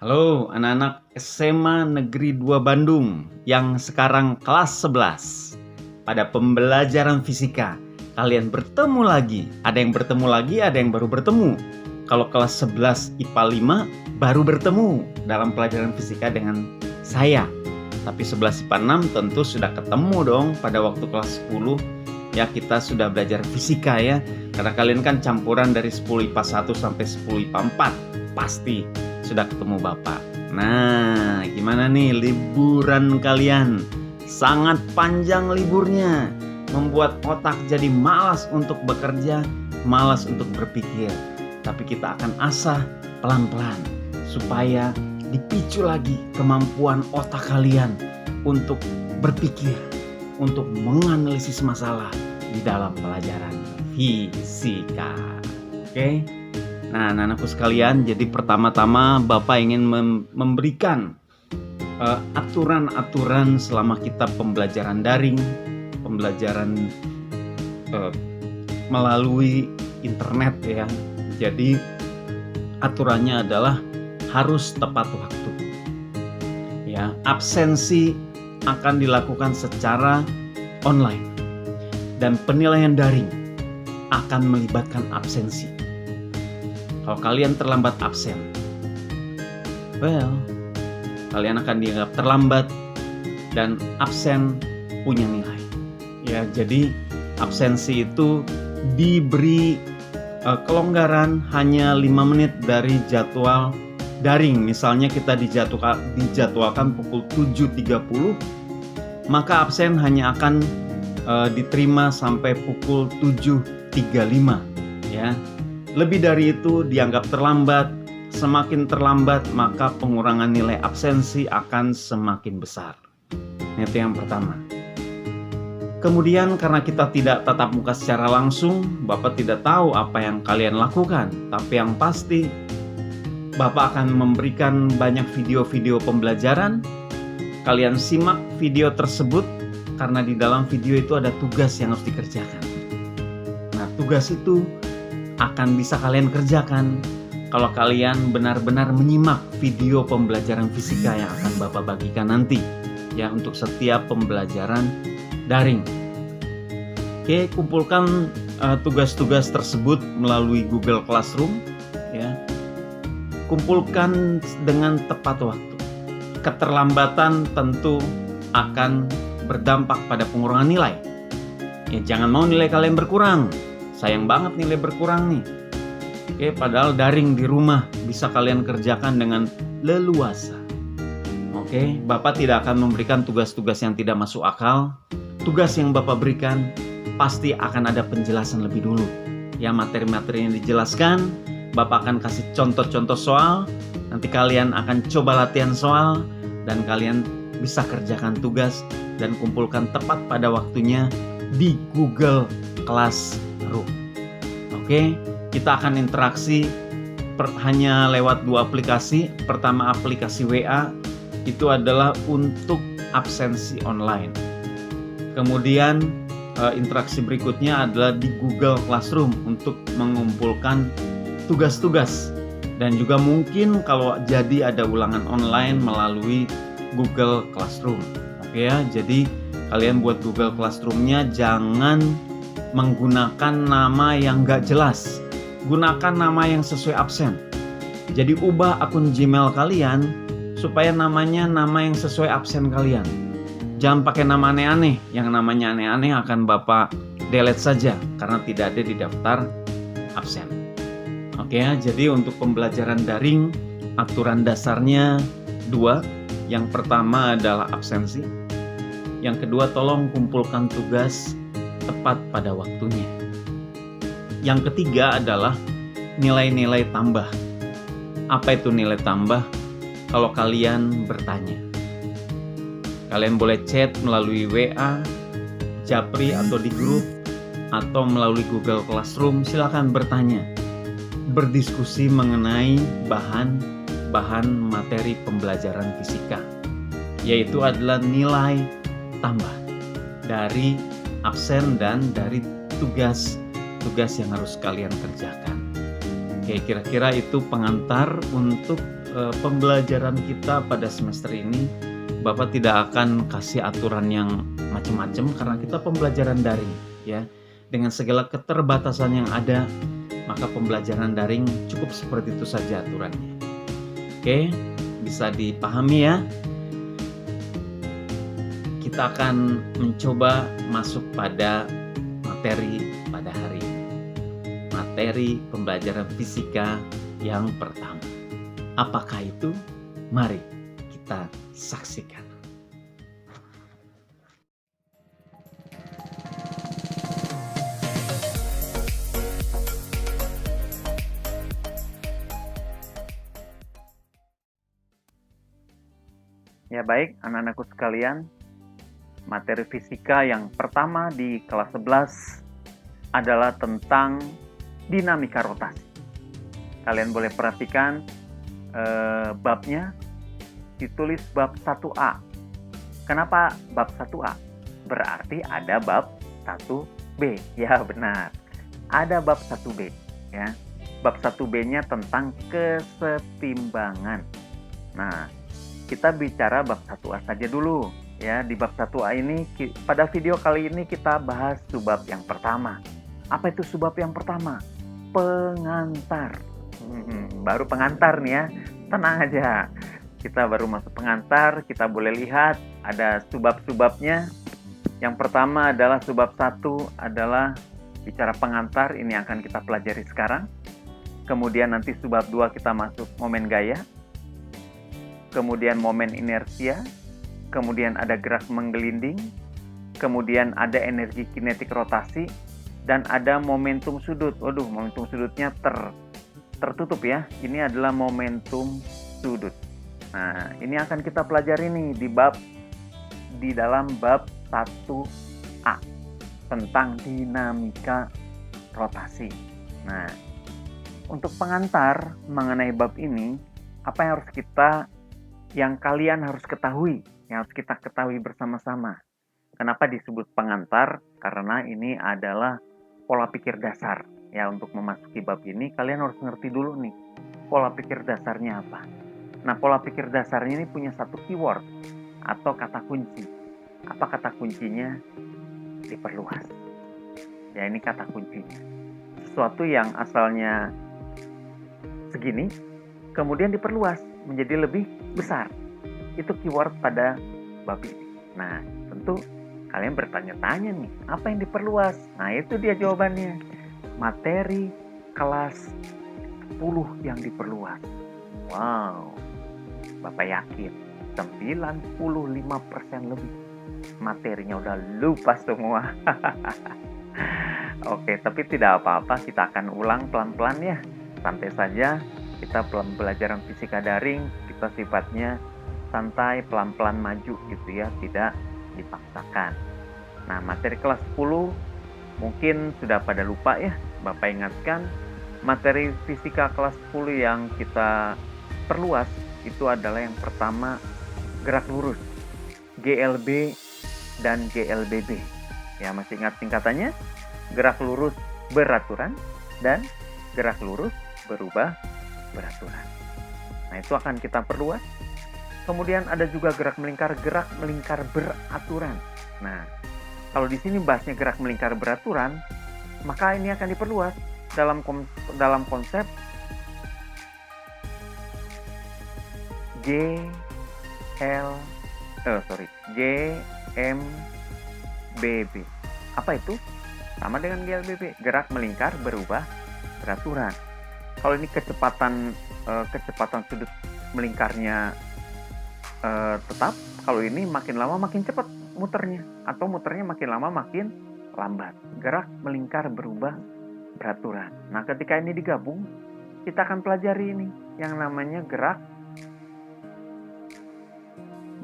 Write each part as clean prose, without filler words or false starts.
Halo anak-anak SMA Negeri 2 Bandung yang sekarang kelas 11. Pada pembelajaran fisika, kalian bertemu lagi. Ada yang bertemu lagi, ada yang baru bertemu. Kalau kelas 11 IPA 5 baru bertemu dalam pelajaran fisika dengan saya. Tapi 11 IPA 6 tentu sudah ketemu dong pada waktu kelas 10. Ya, kita sudah belajar fisika ya. Karena kalian kan campuran dari 10 IPA 1 sampai 10 IPA 4. Pasti sudah ketemu Bapak. Nah, gimana nih liburan kalian? Sangat panjang liburnya, membuat otak jadi malas untuk bekerja, malas untuk berpikir. Tapi kita akan asah pelan-pelan supaya dipicu lagi kemampuan otak kalian untuk berpikir, untuk menganalisis masalah di dalam pelajaran fisika. Oke? Nah, anak-anakku sekalian, jadi pertama-tama Bapak ingin memberikan aturan-aturan selama kita pembelajaran daring, pembelajaran melalui internet ya. Jadi aturannya adalah harus tepat waktu. Ya, absensi akan dilakukan secara online dan penilaian daring akan melibatkan absensi. Kalau kalian terlambat absen, kalian akan dianggap terlambat dan absen punya nilai. Ya, jadi absensi itu diberi kelonggaran hanya 5 menit dari jadwal daring. Misalnya kita dijadwalkan pukul 7.30, maka absen hanya akan diterima sampai pukul 7.35 ya. Lebih dari itu dianggap terlambat. Semakin terlambat maka pengurangan nilai absensi akan semakin besar. Itu yang pertama. Kemudian karena kita tidak tatap muka secara langsung, Bapak tidak tahu apa yang kalian lakukan. Tapi yang pasti Bapak akan memberikan banyak video-video pembelajaran. Kalian simak video tersebut karena di dalam video itu ada tugas yang harus dikerjakan. Nah, tugas itu akan bisa kalian kerjakan kalau kalian benar-benar menyimak video pembelajaran fisika yang akan Bapak bagikan nanti ya, untuk setiap pembelajaran daring. Oke, kumpulkan tugas-tugas tersebut melalui Google Classroom ya. Kumpulkan dengan tepat waktu. Keterlambatan tentu akan berdampak pada pengurangan nilai. Ya, jangan mau nilai kalian berkurang. Sayang banget nilai berkurang nih. Oke, padahal daring di rumah bisa kalian kerjakan dengan leluasa. Oke, Bapak tidak akan memberikan tugas-tugas yang tidak masuk akal. Tugas yang Bapak berikan pasti akan ada penjelasan lebih dulu. Ya, materi-materi yang dijelaskan, Bapak akan kasih contoh-contoh soal. Nanti kalian akan coba latihan soal dan kalian bisa kerjakan tugas dan kumpulkan tepat pada waktunya di Google Classroom. Oke, kita akan interaksi hanya lewat 2 aplikasi. Pertama, aplikasi WA itu adalah untuk absensi online. Kemudian interaksi berikutnya adalah di Google Classroom untuk mengumpulkan tugas-tugas. Dan juga mungkin kalau jadi ada ulangan online melalui Google Classroom. Oke ya, jadi kalian buat Google Classroom-nya jangan menggunakan nama yang gak jelas. Gunakan nama yang sesuai absen. Jadi ubah akun Gmail kalian supaya namanya nama yang sesuai absen kalian. Jangan pakai nama aneh-aneh. Yang namanya aneh-aneh akan Bapak delete saja karena tidak ada di daftar absen. Oke ya, jadi untuk pembelajaran daring aturan dasarnya 2. Yang pertama adalah absensi. Yang kedua, tolong kumpulkan tugas tepat pada waktunya. Yang ketiga adalah nilai-nilai tambah. Apa itu nilai tambah? Kalau kalian bertanya, kalian boleh chat melalui WA, Japri atau di grup, atau melalui Google Classroom. Silakan bertanya, berdiskusi mengenai bahan materi pembelajaran fisika, yaitu adalah nilai tambah dari absen dan dari tugas yang harus kalian kerjakan. Oke, kira-kira itu pengantar untuk pembelajaran kita pada semester ini, Bapak tidak akan kasih aturan yang macam-macam karena kita pembelajaran daring, ya. Dengan segala keterbatasan yang ada, maka pembelajaran daring cukup seperti itu saja aturannya. Oke, bisa dipahami ya. Kita akan mencoba masuk pada materi pada hari ini. Materi pembelajaran fisika yang pertama. Apakah itu? Mari kita saksikan. Ya baik, anak-anakku sekalian, materi fisika yang pertama di kelas 11 adalah tentang dinamika rotasi. Kalian boleh perhatikan babnya ditulis bab 1A. Kenapa bab 1A? Berarti ada bab 1B. Ya benar, ada bab 1B. Ya. Bab 1B-nya tentang kesetimbangan. Nah, kita bicara bab 1A saja dulu. Ya, di bab 1A ini, pada video kali ini kita bahas subbab yang pertama. Apa itu subbab yang pertama? Pengantar. Baru pengantar nih ya, tenang aja. Kita baru masuk pengantar, kita boleh lihat ada subbab-subbabnya. Yang pertama adalah subbab 1 adalah bicara pengantar, ini akan kita pelajari sekarang. Kemudian nanti subbab 2 kita masuk momen gaya. Kemudian momen inersia, kemudian ada gerak menggelinding, kemudian ada energi kinetik rotasi, dan ada momentum sudut. Waduh, momentum sudutnya tertutup ya. Ini adalah momentum sudut. Nah, ini akan kita pelajari nih di dalam bab 1A tentang dinamika rotasi. Nah, untuk pengantar mengenai bab ini, apa yang kalian harus ketahui, yang harus kita ketahui bersama-sama. Kenapa disebut pengantar? Karena ini adalah pola pikir dasar. Ya, untuk memasuki bab ini kalian harus ngerti dulu nih, pola pikir dasarnya apa. Nah, pola pikir dasarnya ini punya satu keyword atau kata kunci. Apa kata kuncinya? Diperluas. Ya, ini kata kuncinya. Sesuatu yang asalnya segini, kemudian diperluas menjadi lebih besar. Itu keyword pada bab ini. Nah, tentu kalian bertanya-tanya nih, apa yang diperluas? Nah, itu dia jawabannya. Materi kelas 10 yang diperluas. Wow, Bapak yakin 95% lebih materinya udah lupa semua. Oke, tapi tidak apa-apa, kita akan ulang pelan-pelan ya. Santai saja. Kita pelajaran fisika daring, kita sifatnya santai, pelan-pelan maju gitu ya, tidak dipaksakan. Nah, materi kelas 10 mungkin sudah pada lupa ya. Bapak ingatkan, materi fisika kelas 10 yang kita perluas itu adalah yang pertama gerak lurus, GLB dan GLBB. Ya, masih ingat singkatannya? Gerak lurus beraturan dan gerak lurus berubah beraturan. Nah, itu akan kita perluas. Kemudian ada juga gerak melingkar beraturan. Nah, kalau di sini bahasnya gerak melingkar beraturan, maka ini akan diperluas dalam konsep GMBB. Apa itu? Sama dengan GLBB, gerak melingkar berubah beraturan. Kalau ini kecepatan sudut melingkarnya tetap, kalau ini makin lama makin cepat muternya, atau muternya makin lama makin lambat. Gerak melingkar berubah beraturan. Nah, ketika ini digabung, kita akan pelajari ini yang namanya gerak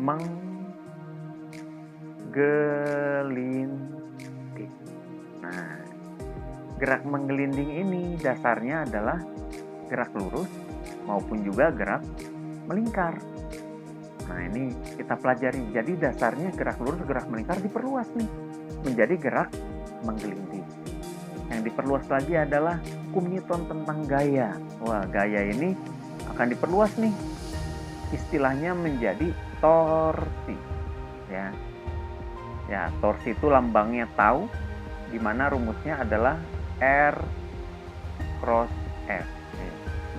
menggelinding. Nah, gerak menggelinding ini dasarnya adalah gerak lurus maupun juga gerak melingkar. Nah, ini kita pelajari. Jadi dasarnya gerak lurus, gerak melingkar diperluas nih menjadi gerak menggelinding. Yang diperluas lagi adalah hukum Newton tentang gaya. Wah, gaya ini akan diperluas nih istilahnya menjadi torsi. Ya, ya torsi itu lambangnya tau, di mana rumusnya adalah R cross F.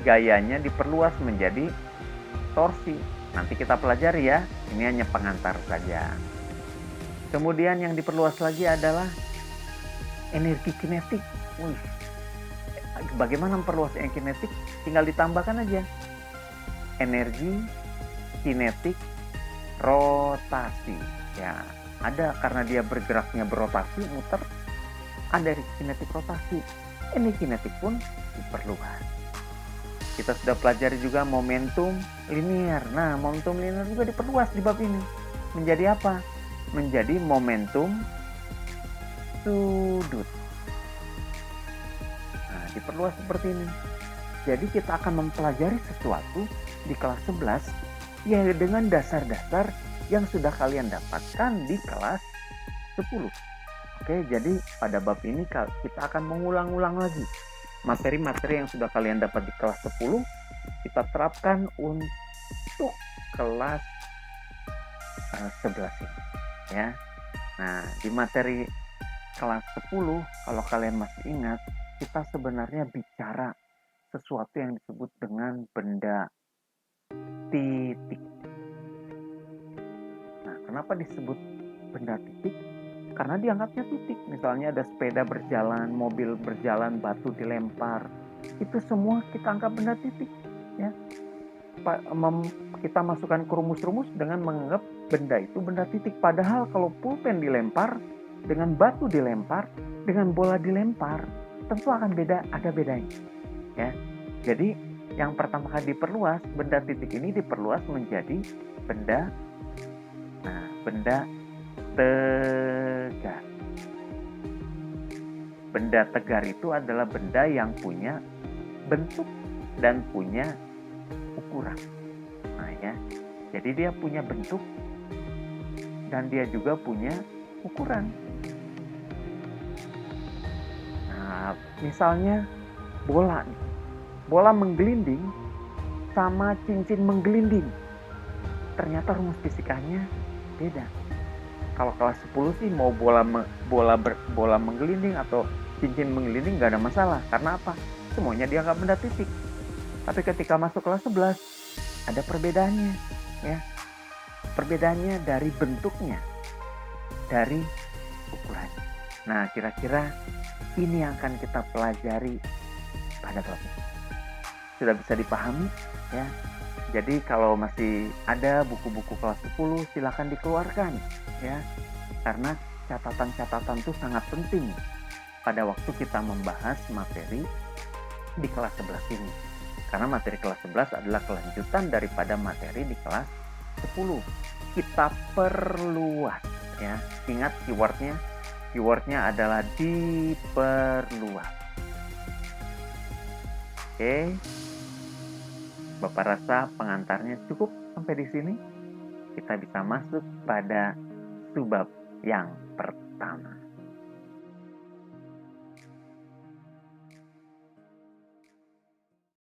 Gayanya diperluas menjadi torsi. Nanti kita pelajari ya, ini hanya pengantar saja. Kemudian yang diperluas lagi adalah energi kinetik. Wih, bagaimana memperluas energi kinetik? Tinggal ditambahkan aja energi kinetik rotasi. Ya, ada karena dia bergeraknya berotasi, muter, ada kinetik rotasi. Energi kinetik pun diperluas. Kita sudah pelajari juga momentum linear. Nah, momentum linear juga diperluas di bab ini. Menjadi apa? Menjadi momentum sudut. Nah, diperluas seperti ini. Jadi kita akan mempelajari sesuatu di kelas 11 ya dengan dasar-dasar yang sudah kalian dapatkan di kelas 10. Oke, jadi pada bab ini kita akan mengulang-ulang lagi materi-materi yang sudah kalian dapat di kelas 10, kita terapkan untuk kelas 11 ini ya. Nah, di materi kelas 10 kalau kalian masih ingat, kita sebenarnya bicara sesuatu yang disebut dengan benda titik. Nah, kenapa disebut benda titik? Karena dianggapnya titik. Misalnya ada sepeda berjalan, mobil berjalan, batu dilempar. Itu semua kita anggap benda titik. Ya. Kita masukkan ke rumus-rumus dengan menganggap benda itu benda titik. Padahal kalau pulpen dilempar, dengan batu dilempar, dengan bola dilempar, tentu akan ada bedanya. Ya. Jadi yang pertama kali diperluas, benda titik ini diperluas menjadi benda tegar. Benda tegar itu adalah benda yang punya bentuk dan punya ukuran. Nah ya, jadi dia punya bentuk dan dia juga punya ukuran. Nah, misalnya bola menggelinding sama cincin menggelinding. Ternyata rumus fisikanya beda. Kalau kelas 10 sih mau bola menggelinding atau cincin menggelinding nggak ada masalah. Karena apa? Semuanya dianggap benda titik. Tapi ketika masuk kelas 11 ada perbedaannya, ya. Perbedaannya dari bentuknya, dari ukurannya. Nah, kira-kira ini yang akan kita pelajari pada bab ini. Sudah bisa dipahami, ya. Jadi kalau masih ada buku-buku kelas 10 silakan dikeluarkan ya. Karena catatan-catatan itu sangat penting pada waktu kita membahas materi di kelas 11 ini. Karena materi kelas 11 adalah kelanjutan daripada materi di kelas 10. Kita perluas ya. Ingat keywordnya. Keywordnya adalah diperluas. Oke. Bapak rasa pengantarnya cukup sampai di sini. Kita bisa masuk pada subbab yang pertama.